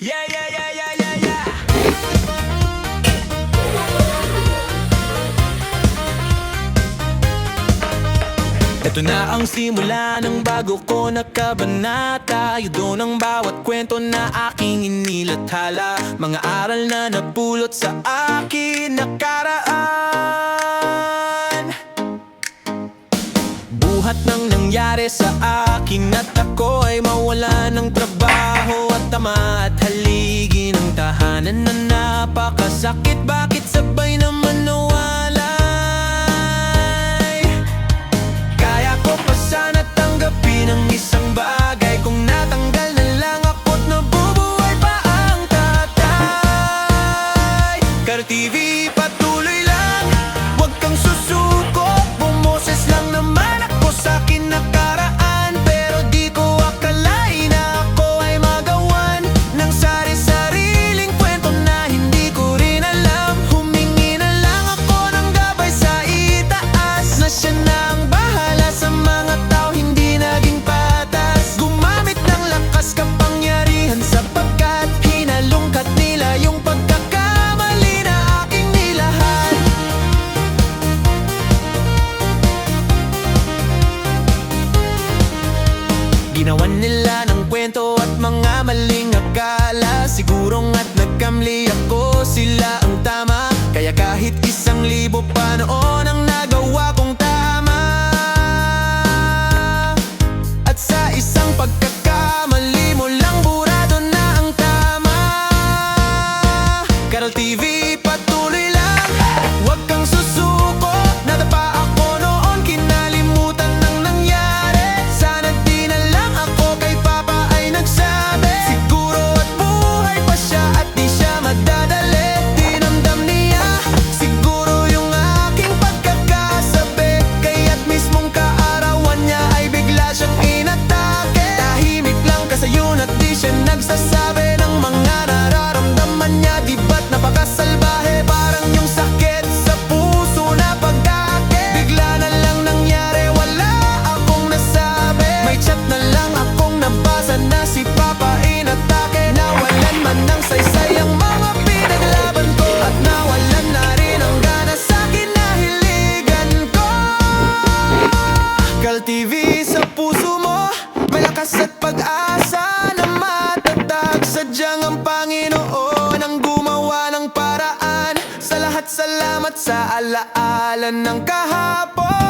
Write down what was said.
Yeah, yeah, yeah, yeah, yeah, yeah. Ito na ang simula ng bago ko nakabanata. Yudo ng bawat kwento na aking inilathala. Mga aral na napulot sa akin nakaraan. Buhat ng nangyari sa akin at ako ay mawala ng trabaho at tama at haligi ng tahanan na napakasakit. Bakit sabay naman nawalay? Kaya ko pa sana tanggapin ang isang bagay kung natanggal na lang ako't nabubuhay pa ang tatay. Karo TV patuloy lang, huwag kang susuko. Bumoses lang naman ako sa akin nakaraan, pero di ko akalain na ako ay magawan ng sari-sariling kwento na hindi ko rin alam. Humingi na lang ako ng gabay sa itaas, na siya na ang bahala sa mga tao hindi naging patas. Gumamit ng lakas kapangyarihan sapagkat hinalungkat nila yung pagkakamali na aking nilahan. Ginawan nila ng kwento at mga maling akala. Siguro nga't nagkamali ako, sila ang tama. Kaya kahit 1,000 pa noon ang nagawa kong tama. At sa isang pagkakamali mo lang burado na ang tama. Karo TV patuloy lang, huwag kang susuko. Nadapa ako noon, kinalimutan ng nangyari. Sana di na lang ako kay Papa ay nagsabi. Siguro at buhay pa siya at di siya madadali. Dinamdam niya siguro yung aking pagkakasabi, kaya't mismong kaarawan niya ay bigla siyang inatake. Tahimik lang kasayon at di siya nagsasabi ng mga nararamdaman niya. Di ba't napakasalbahe, parang yung sakit sa puso na pag-aakit. Bigla na lang nangyari, wala akong nasabi. May chat na lang akong nabasa na si Papa inatake. Nawalan man ng saysay ang mga pinaglaban ko, at nawalan na rin ang gana sa'kin na hiligan ko. Kal TV sa puso mo, may lakas at pag-asa na matatag. Sadyang ang Panginoon ang gumawa ng paraan. Sa lahat salamat sa alaala ng kahapon.